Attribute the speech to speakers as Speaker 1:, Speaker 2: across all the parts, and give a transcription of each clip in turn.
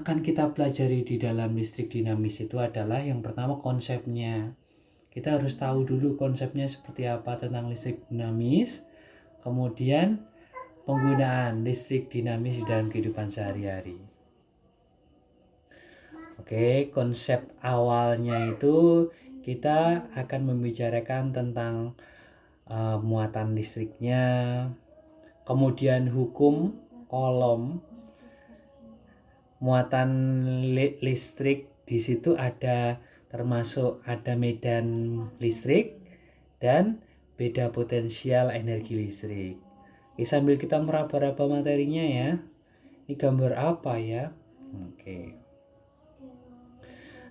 Speaker 1: akan kita pelajari di dalam listrik dinamis itu adalah yang pertama konsepnya. Kita harus tahu dulu konsepnya seperti apa tentang listrik dinamis, kemudian penggunaan listrik dinamis di dalam kehidupan sehari-hari. Oke, konsep awalnya itu kita akan membicarakan tentang muatan listriknya, kemudian hukum Coulomb. Muatan listrik di situ ada termasuk ada medan listrik dan beda potensial energi listrik. Oke, sambil kita meraba-raba materinya ya. Ini gambar apa ya? Oke.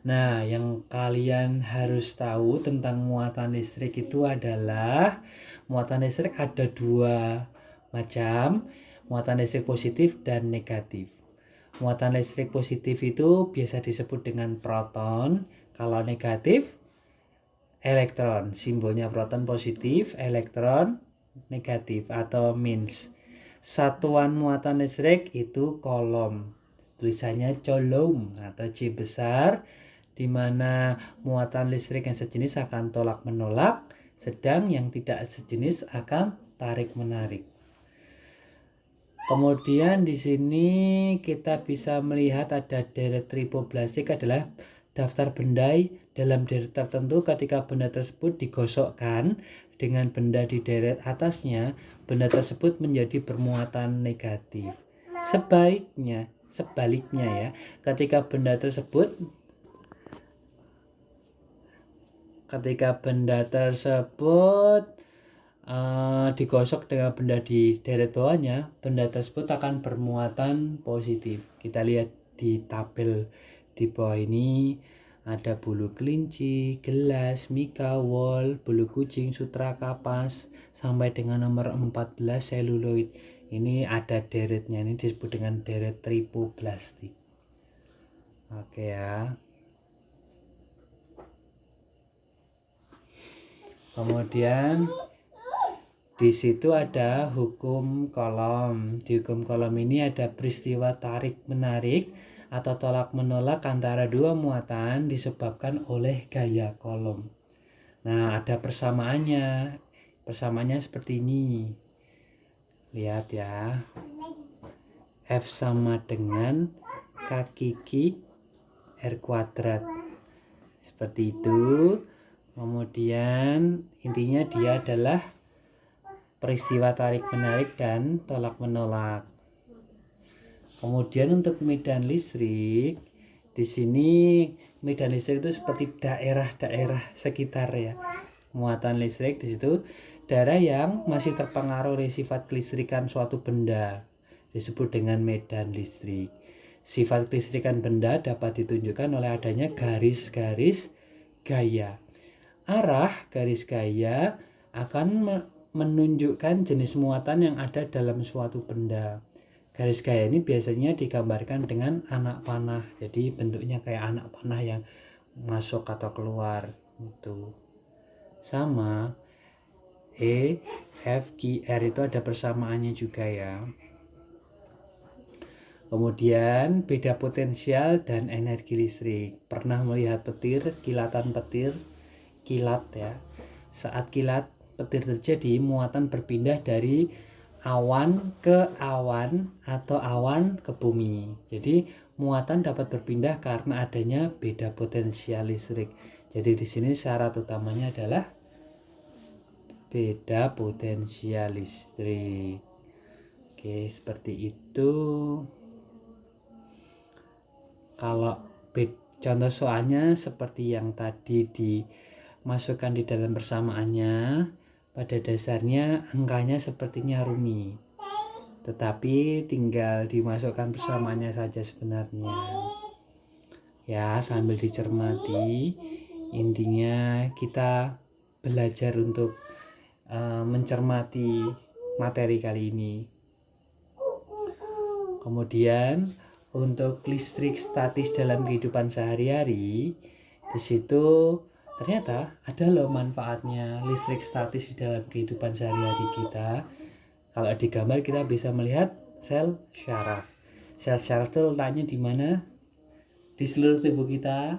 Speaker 1: Nah, yang kalian harus tahu tentang muatan listrik itu adalah muatan listrik ada dua macam, muatan listrik positif dan negatif. Muatan listrik positif itu biasa disebut dengan proton, kalau negatif elektron. Simbolnya proton positif, elektron negatif atau minus. Satuan muatan listrik itu Coulomb. Tulisannya Coulomb atau C besar, di mana muatan listrik yang sejenis akan tolak menolak, sedang yang tidak sejenis akan tarik menarik. Kemudian di sini kita bisa melihat ada deret tripoblastik adalah daftar benda dalam deret tertentu. Ketika benda tersebut digosokkan dengan benda di deret atasnya, benda tersebut menjadi bermuatan negatif. Sebaliknya ya, ketika benda tersebut digosok dengan benda di deret bawahnya, benda tersebut akan bermuatan positif. Kita lihat di tabel di bawah ini ada bulu kelinci, gelas, mika, wol, bulu kucing, sutra kapas sampai dengan nomor 14 seluloid. Ini ada deretnya, ini disebut dengan deret tripoblastik. Oke ya. Kemudian di situ ada hukum Coulomb. Di hukum Coulomb ini ada peristiwa tarik menarik atau tolak menolak antara dua muatan disebabkan oleh gaya Coulomb. Nah, ada persamaannya. Persamaannya seperti ini. Lihat ya. F sama dengan kaki Q R kuadrat. Seperti itu. Kemudian intinya dia adalah peristiwa tarik menarik dan tolak menolak. Kemudian untuk medan listrik, di sini medan listrik itu seperti daerah-daerah sekitar ya. Muatan listrik di situ daerah yang masih terpengaruh oleh sifat kelistrikan suatu benda disebut dengan medan listrik. Sifat kelistrikan benda dapat ditunjukkan oleh adanya garis-garis gaya. Arah garis gaya akan menunjukkan jenis muatan yang ada dalam suatu benda. Garis gaya ini biasanya digambarkan dengan anak panah. Jadi bentuknya kayak anak panah yang masuk atau keluar. Itu sama E, F, Q, R itu ada persamaannya juga ya. Kemudian beda potensial dan energi listrik. Pernah melihat petir, kilatan petir, kilat ya. Saat kilat petir terjadi, muatan berpindah dari awan ke awan atau awan ke bumi. Jadi muatan dapat berpindah karena adanya beda potensial listrik. Jadi di sini syarat utamanya adalah beda potensial listrik. Oke, seperti itu. Kalau contoh soalnya seperti yang tadi dimasukkan di dalam persamaannya, pada dasarnya angkanya sepertinya rumit, tetapi tinggal dimasukkan persamaannya saja sebenarnya ya, sambil dicermati. Intinya kita belajar untuk mencermati materi kali ini. Kemudian untuk listrik statis dalam kehidupan sehari-hari, di situ ternyata ada loh manfaatnya listrik statis di dalam kehidupan sehari-hari kita. Kalau di gambar kita bisa melihat sel syaraf. Sel syaraf itu letaknya di mana? di seluruh tubuh kita,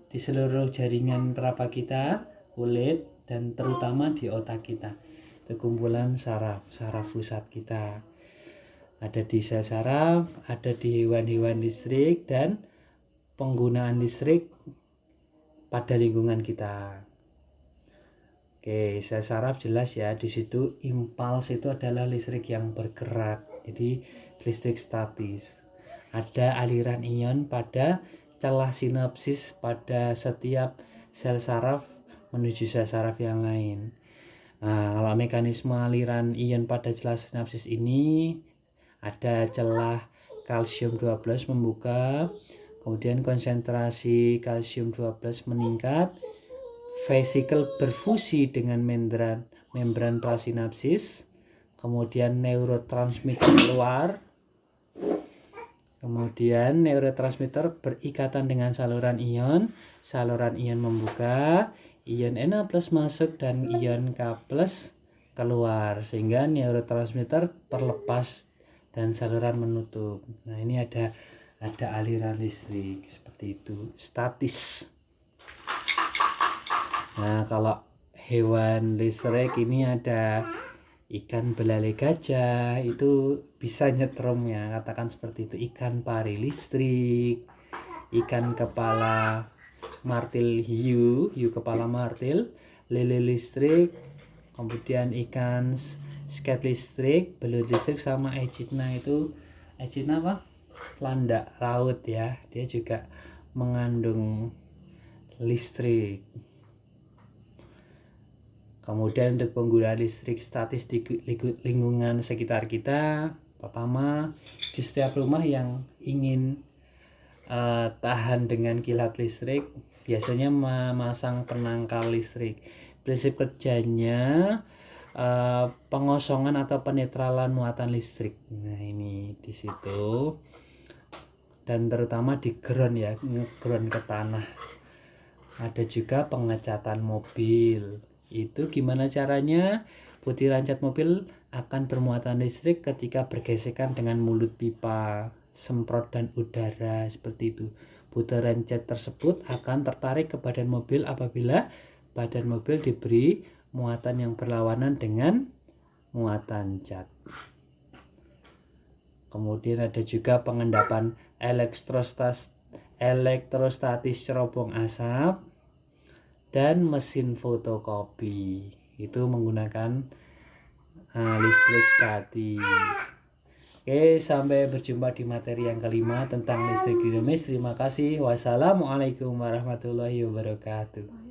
Speaker 1: di seluruh jaringan peraba kita, kulit, dan terutama di otak kita. Itu kumpulan saraf pusat kita. Ada di sel saraf, ada di hewan-hewan listrik, dan penggunaan listrik pada lingkungan kita. Oke, sel saraf jelas ya, di situ impuls itu adalah listrik yang bergerak, jadi listrik statis. Ada aliran ion pada celah sinapsis pada setiap sel saraf menuju sel saraf yang lain. Nah, kalau mekanisme aliran ion pada celah sinapsis ini, ada celah kalsium 12 membuka, kemudian konsentrasi kalsium 12 meningkat, vesikel berfusi dengan membran prasinapsis, kemudian neurotransmitter keluar, kemudian neurotransmitter berikatan dengan saluran ion membuka, ion Na+ masuk dan ion K+ keluar, sehingga neurotransmitter terlepas dan saluran menutup. Nah, ini ada aliran listrik seperti itu, statis. Nah, kalau hewan listrik ini ada ikan belalai gajah, itu bisa nyetrum ya, katakan seperti itu. Ikan pari listrik, ikan kepala martil hiu kepala martil, lele listrik, kemudian ikan sket listrik, belut listrik, sama echidna. Itu echidna apa? Landak laut ya, dia juga mengandung listrik. Kemudian untuk penggunaan listrik statis di lingkungan sekitar kita, pertama, di setiap rumah yang ingin tahan dengan kilat listrik, biasanya memasang penangkal listrik. Prinsip kerjanya pengosongan atau penetralan muatan listrik. Nah, ini di situ, dan terutama di ground ya, ground ke tanah. Ada juga pengecatan mobil. Itu gimana caranya? Butiran cat mobil akan bermuatan listrik ketika bergesekan dengan mulut pipa, semprot dan udara, seperti itu. Butiran cat tersebut akan tertarik ke badan mobil apabila badan mobil diberi muatan yang berlawanan dengan muatan cat. Kemudian ada juga pengendapan elektrostatis cerobong asap dan mesin fotokopi. Itu menggunakan listrik statis. Oke, sampai berjumpa di materi yang kelima tentang listrik dinamis. Terima kasih. Wassalamualaikum warahmatullahi wabarakatuh.